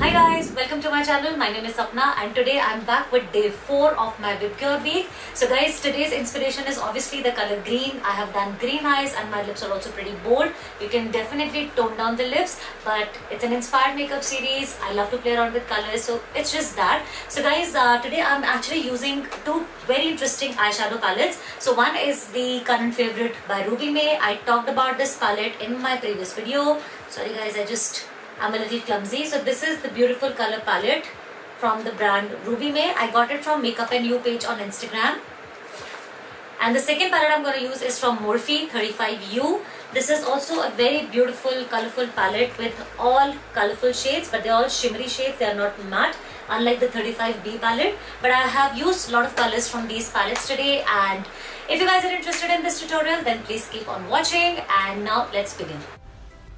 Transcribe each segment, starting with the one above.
Hi guys, welcome to my channel. My name is Sapna and today I'm back with day 4 of my Webcure week. So guys, today's inspiration is obviously the color green. I have done green eyes and my lips are also pretty bold. You can definitely tone down the lips, but it's an inspired makeup series. I love to play around with colors, so it's just that. So guys, today I'm actually using two very interesting eyeshadow palettes. So one is the current favorite by Rubymay. I talked about this palette in my previous video. Sorry guys, I'm a little clumsy. So this is the beautiful color palette from the brand Rubymay. I got it from Makeup and You page on Instagram. And the second palette I'm going to use is from Morphe 35U. This is also a very beautiful, colorful palette with all colorful shades, but they're all shimmery shades. They are not matte, unlike the 35B palette. But I have used a lot of colors from these palettes today. And if you guys are interested in this tutorial, then please keep on watching. And now let's begin.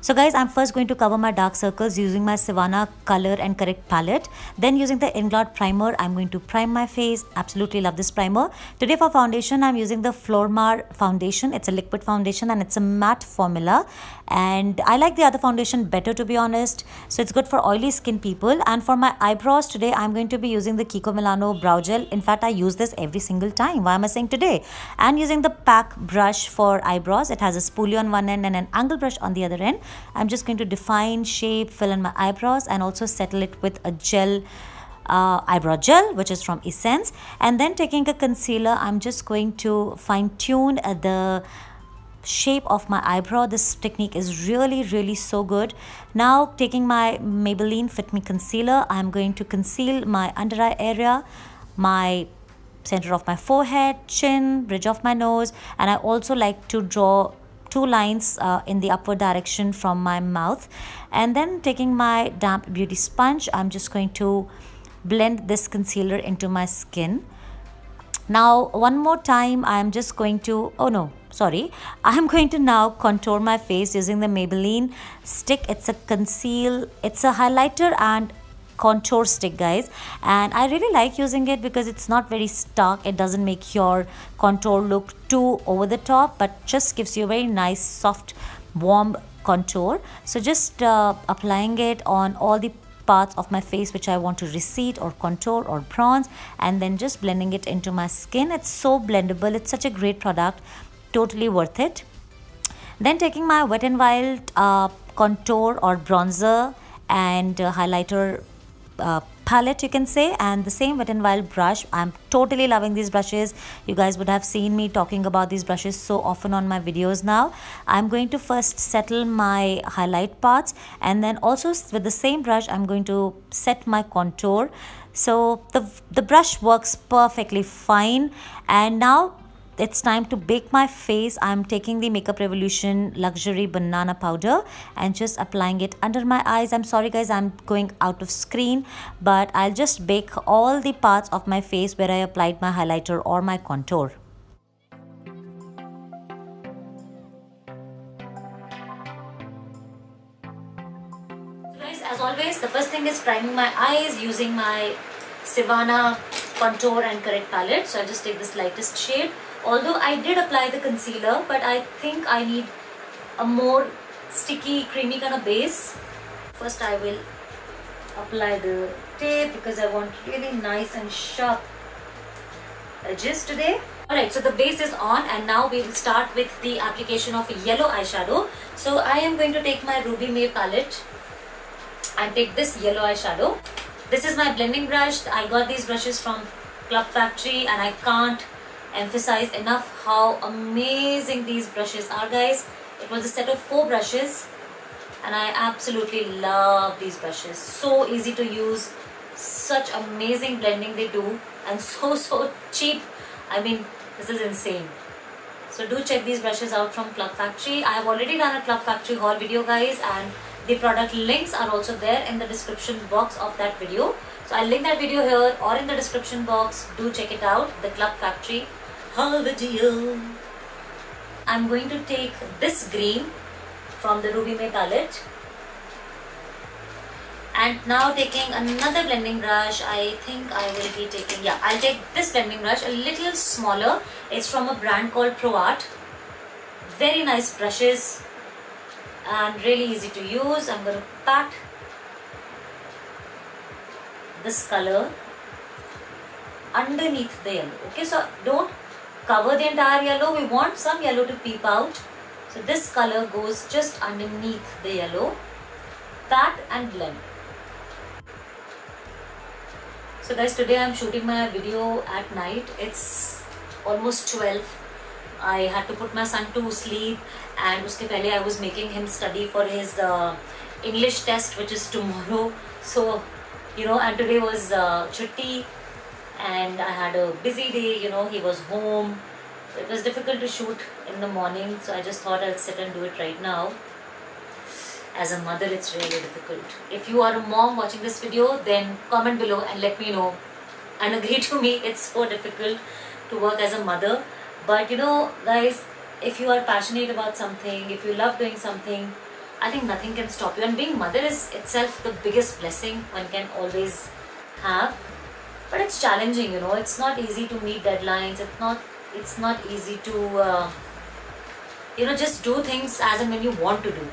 So guys, I'm first going to cover my dark circles using my Sivanna Color and Correct palette. Then using the In-Glot primer, I'm going to prime my face. Absolutely love this primer. Today for foundation, I'm using the Flormar foundation. It's a liquid foundation and it's a matte formula. And I like the other foundation better, to be honest. So it's good for oily skin people. And for my eyebrows today, I'm going to be using the kikomilano brow gel. In fact, I use this every single time. Why am I saying today? And using the pack brush for eyebrows. It has a spoolie on one end and an angle brush on the other end. I'm just going to define, shape, fill in my eyebrows and also settle it with a gel, eyebrow gel, which is from Essence. And then taking a concealer, I'm just going to fine tune the shape of my eyebrow. This technique is really so good. Now taking my Maybelline Fit Me concealer, I'm going to conceal my under eye area, my center of my forehead, chin, bridge of my nose, and I also like to draw two lines in the upward direction from my mouth. And then taking my damp beauty sponge, I'm just going to blend this concealer into my skin. Now one more time, I'm just going to I'm going to now contour my face using the Maybelline stick. It's a conceal, it's a highlighter and contour stick, guys, and I really like using it because it's not very stark. It doesn't make your contour look too over the top, but just gives you a very nice soft warm contour. So just applying it on all the parts of my face which I want to recede or contour or bronze, and then just blending it into my skin. It's so blendable. It's such a great product, totally worth it. Then taking my Wet n Wild contour or bronzer and highlighter palette, you can say, and the same Wet n Wild brush. I'm totally loving these brushes. You guys would have seen me talking about these brushes so often on my videos now. I'm going to first settle my highlight parts, and then also with the same brush I'm going to set my contour. So the brush works perfectly fine. And now it's time to bake my face. I'm taking the makeuprevolution luxury banana powder and just applying it under my eyes. I'm sorry guys, I'm going out of screen, but I'll just bake all the parts of my face where I applied my highlighter or my contour. So guys, as always, the first thing is priming my eyes using my Sivanna Contour and Correct palette. So I'll just take this lightest shade. Although I did apply the concealer, but I think I need a more sticky, creamy kind of base. First I will apply the tape because I want really nice and sharp edges today. Alright, so the base is on, and now we will start with the application of yellow eyeshadow. So I am going to take my Rubymay palette and take this yellow eyeshadow. This is my blending brush. I got these brushes from Club Factory and I can't emphasize enough how amazing these brushes are, guys. It was a set of 4 brushes and I absolutely love these brushes. So easy to use, such amazing blending they do, and so cheap. I mean, this is insane. So do check these brushes out from Club Factory. I have already done a Club Factory haul video, guys, and the product links are also there in the description box of that video. So I'll link that video here or in the description box. Do check it out, the Club Factory haul video. I'm going to take this green from the Rubymay palette, and now taking another blending brush. I think I will be taking, I'll take this blending brush, a little smaller. It's from a brand called Pro Art. Very nice brushes. and really easy to use. I'm going to pat this color underneath the yellow. Okay, so don't cover the entire yellow. We want some yellow to peep out. So this color goes just underneath the yellow. Pat and blend. So guys, today I'm shooting my video at night. It's almost 12. I had to put my son to sleep, and uske pehle I was making him study for his English test, which is tomorrow. So, you know, and today was chutti, and I had a busy day. You know, he was home. So it was difficult to shoot in the morning. So I just thought I'll sit and do it right now. As a mother, it's really difficult. If you are a mom watching this video, then comment below and let me know and agree to me. It's so difficult to work as a mother. But you know, guys, if you are passionate about something, if you love doing something, I think nothing can stop you. And being mother is itself the biggest blessing one can always have. But it's challenging, you know. It's not easy to meet deadlines. It's not easy to, you know, just do things as and when you want to do.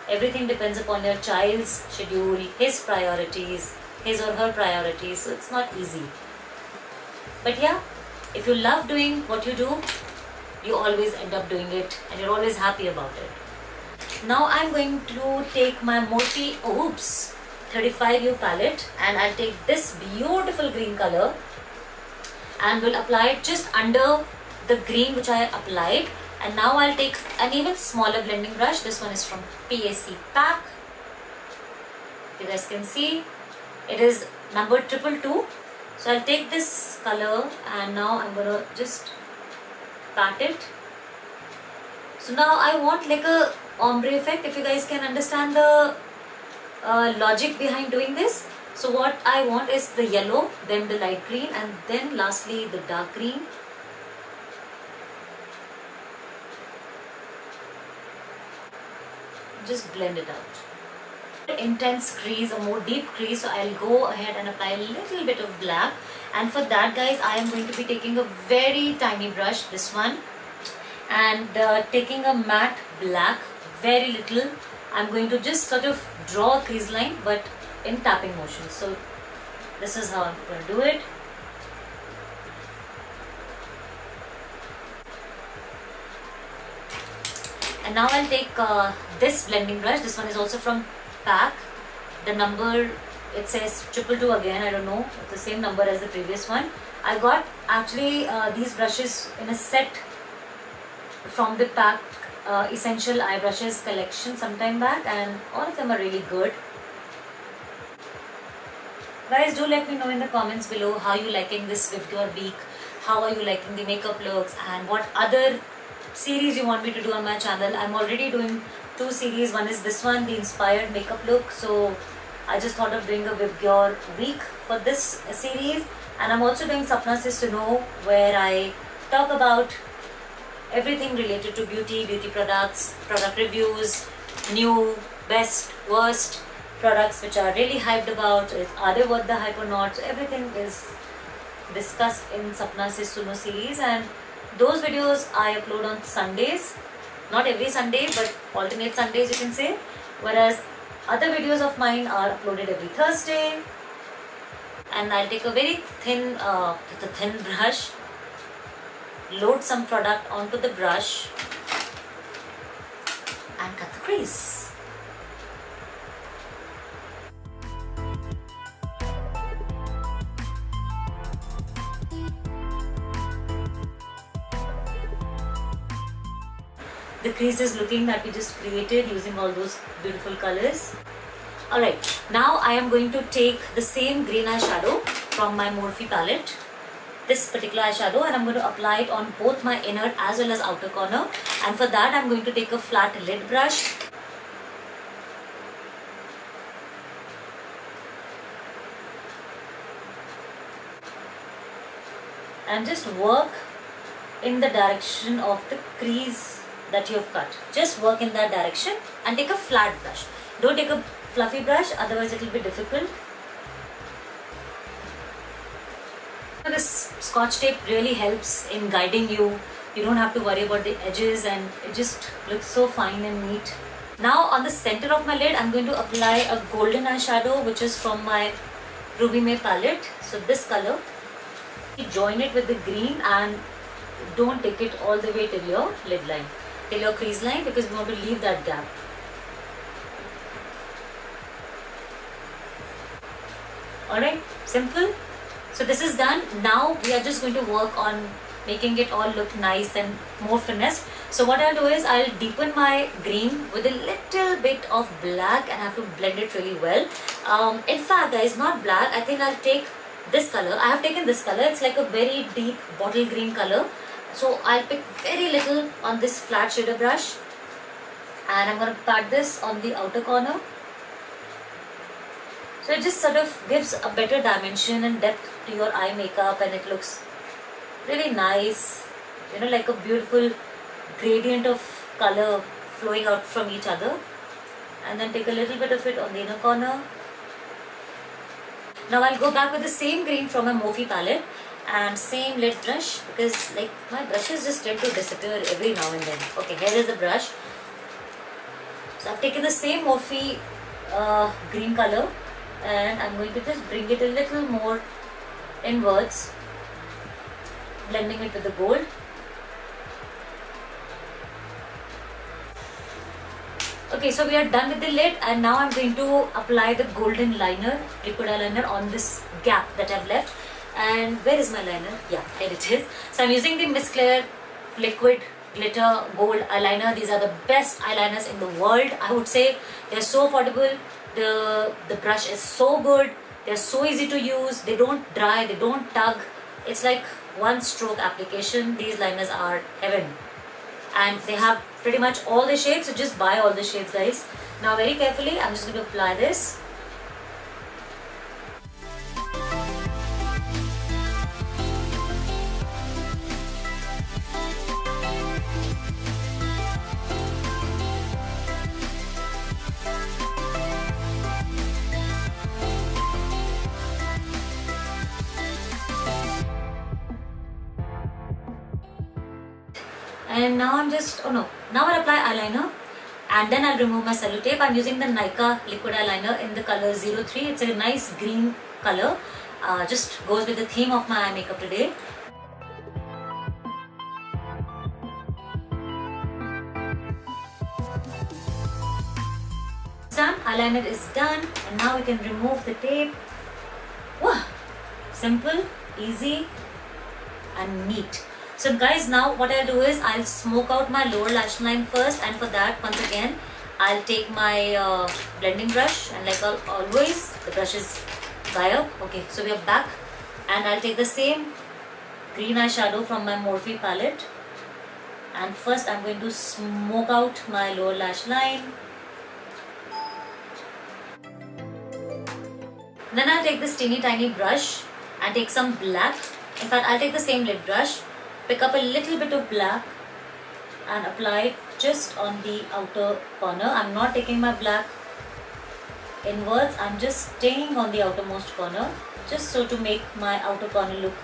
Everything depends upon your child's schedule, his priorities, his or her priorities. So it's not easy. But yeah, if you love doing what you do, you always end up doing it and you're always happy about it. Now I'm going to take my Morphe 35U palette, and I'll take this beautiful green color and will apply it just under the green which I applied. And now I'll take an even smaller blending brush. This one is from PAC. You guys can see it is number 222. So I'll take this color and now I'm gonna just pat it. So now I want like a ombre effect, if you guys can understand the logic behind doing this. So what I want is the yellow, then the light green, and then lastly the dark green. Just blend it out. Intense crease, a more deep crease, so I'll go ahead and apply a little bit of black. And for that, guys, I am going to be taking a very tiny brush, this one, and taking a matte black, very little. I'm going to just sort of draw a crease line, but in tapping motion. So this is how I'm going to do it. And now I'll take this blending brush. This one is also from PAC. The number, it says 222 again, I don't know. It's the same number as the previous one. I got actually these brushes in a set from the PAC Essential Eye Brushes collection sometime back, and all of them are really good. Guys, do let me know in the comments below how you liking this with your week. How are you liking the makeup looks, and what other series you want me to do on my channel. I'm already doing 2 series. One is this one, the inspired makeup look. So I just thought of doing a with your week for this series. And I'm also doing Sapna Says to Know, where I talk about everything related to beauty products, product reviews, new, best, worst products which are really hyped about. Are they worth the hype or not? So everything is discussed in Sapna Says to Know series, and those videos I upload on Sundays. Not every Sunday, but alternate Sundays you can say. Whereas other videos of mine are uploaded every Thursday. And I'll take a very thin brush, load some product onto the brush and cut the crease. The crease is looking that we just created using all those beautiful colors. Alright, now I am going to take the same green eyeshadow from my Morphe palette, this particular eyeshadow, and I'm going to apply it on both my inner as well as outer corner. And for that I'm going to take a flat lid brush and just work in the direction of the crease that you have cut. Just work in that direction and take a flat brush. Don't take a fluffy brush, otherwise it will be difficult. This scotch tape really helps in guiding you. You don't have to worry about the edges, and it just looks so fine and neat. Now on the center of my lid, I'm going to apply a golden eyeshadow, which is from my Rubymay palette. So this color, join it with the green and don't take it all the way till your lid line, till your crease line, because we want to leave that gap. Alright, simple. So this is done. Now we are just going to work on making it all look nice and more finesse. So what I'll do is I'll deepen my green with a little bit of black and I have to blend it really well. In fact guys, not black, I think I'll take this color. I have taken this color. It's like a very deep bottle green color. So I'll pick very little on this flat shader brush and I'm going to pat this on the outer corner. So it just sort of gives a better dimension and depth to your eye makeup and it looks really nice, you know, like a beautiful gradient of color flowing out from each other. And then take a little bit of it on the inner corner. Now I'll go back with the same green from my Morphe palette and same lid brush, because like my brushes just tend to disappear every now and then. Okay, here is the brush. So I've taken the same Morphe green color and I'm going to just bring it a little more inwards, blending it with the gold. Okay, so we are done with the lid and now I'm going to apply the golden liner, liquid eyeliner on this gap that I've left. And where is my liner? Yeah, here it is. So I'm using the Miss Claire liquid glitter gold eyeliner. These are the best eyeliners in the world. I would say they're so affordable. The brush is so good. They're so easy to use. They don't dry, they don't tug. It's like one stroke application. These liners are heaven. And they have pretty much all the shades, so just buy all the shades guys. Now very carefully, I'm just going to apply this. And now I'm just, now I'll apply eyeliner and then I'll remove my sellotape. I'm using the NYKA liquid eyeliner in the color 03. It's a nice green color, just goes with the theme of my eye makeup today. Eyeliner is done and now we can remove the tape. Wow, simple, easy and neat. So guys, now what I'll do is I'll smoke out my lower lash line first, and for that once again I'll take my blending brush and like always the brush is gayab. Okay, so we are back and I'll take the same green eyeshadow from my Morphe palette and first I'm going to smoke out my lower lash line. Then I'll take this teeny tiny brush and take some black. In fact, I'll take the same lid brush, pick up a little bit of black and apply it just on the outer corner. I'm not taking my black inwards, I'm just staying on the outermost corner, just so to make my outer corner look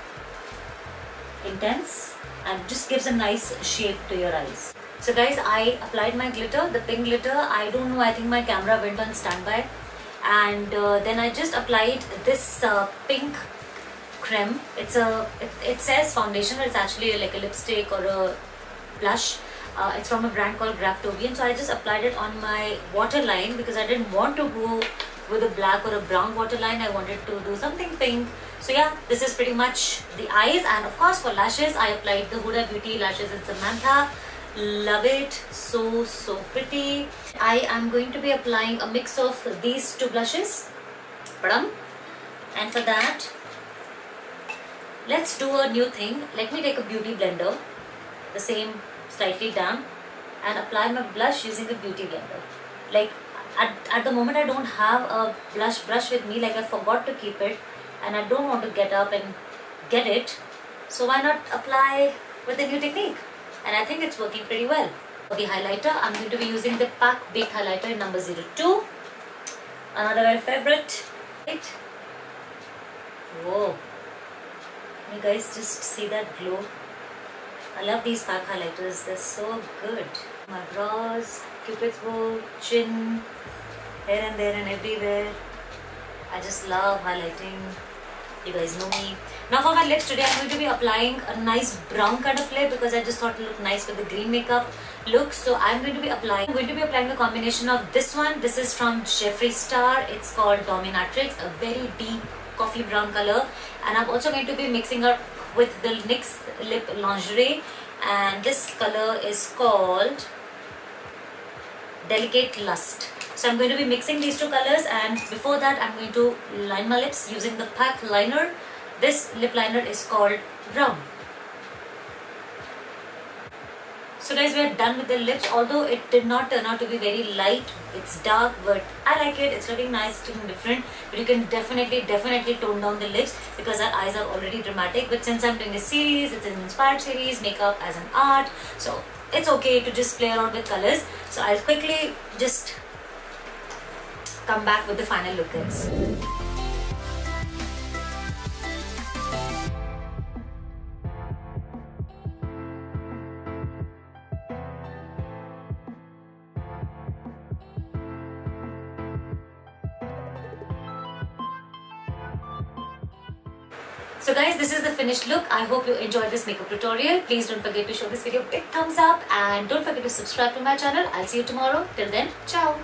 intense and just gives a nice shape to your eyes. So guys, I applied my glitter, the pink glitter. I don't know, I think my camera went on standby. And then I just applied this pink creme. It says foundation, but it's actually like a lipstick or a blush. It's from a brand called Graftobian. So I just applied it on my waterline because I didn't want to go with a black or a brown waterline. I wanted to do something pink. So yeah, this is pretty much the eyes. And of course for lashes, I applied the Huda lashes in Samantha. Love it, so pretty. I am going to be applying a mix of these two blushes, and for that let's do a new thing. Let me take a beauty blender, the same slightly damp, and apply my blush using the beauty blender. Like at the moment I don't have a blush brush with me, like I forgot to keep it and I don't want to get up and get it, so why not apply with the new technique? And I think it's working pretty well. For the highlighter, I'm going to be using the Pac Baked highlighter in number 02. Another very favorite. Right? Whoa. Can you guys just see that glow? I love these Pac highlighters. They're so good. My brows. Cupid's bow, chin, here and there and everywhere. I just love highlighting. You guys know me. Now for my lips, today I'm going to be applying a nice brown kind of lip because I just thought it looked nice with the green makeup look. So I'm going to be applying a combination of this one. This is from Jeffree Star. It's called Dominatrix, a very deep coffee brown color. And I'm also going to be mixing it with the NYX Lip Lingerie. And this color is called Delicate Lust. So I'm going to be mixing these two colors, and before that I'm going to line my lips using the PAC liner. This lip liner is called Brown. So guys, we are done with the lips. Although it did not turn out to be very light, it's dark, but I like it. It's looking nice, it's looking different. But you can definitely tone down the lips because our eyes are already dramatic. But since I'm doing a series, it's an inspired series, makeup as an art, so it's okay to just play around with colors. So I'll quickly just come back with the final look, guys. So guys, this is the finished look. I hope you enjoyed this makeup tutorial. Please don't forget to show this video a big thumbs up and don't forget to subscribe to my channel. I'll see you tomorrow. Till then, ciao.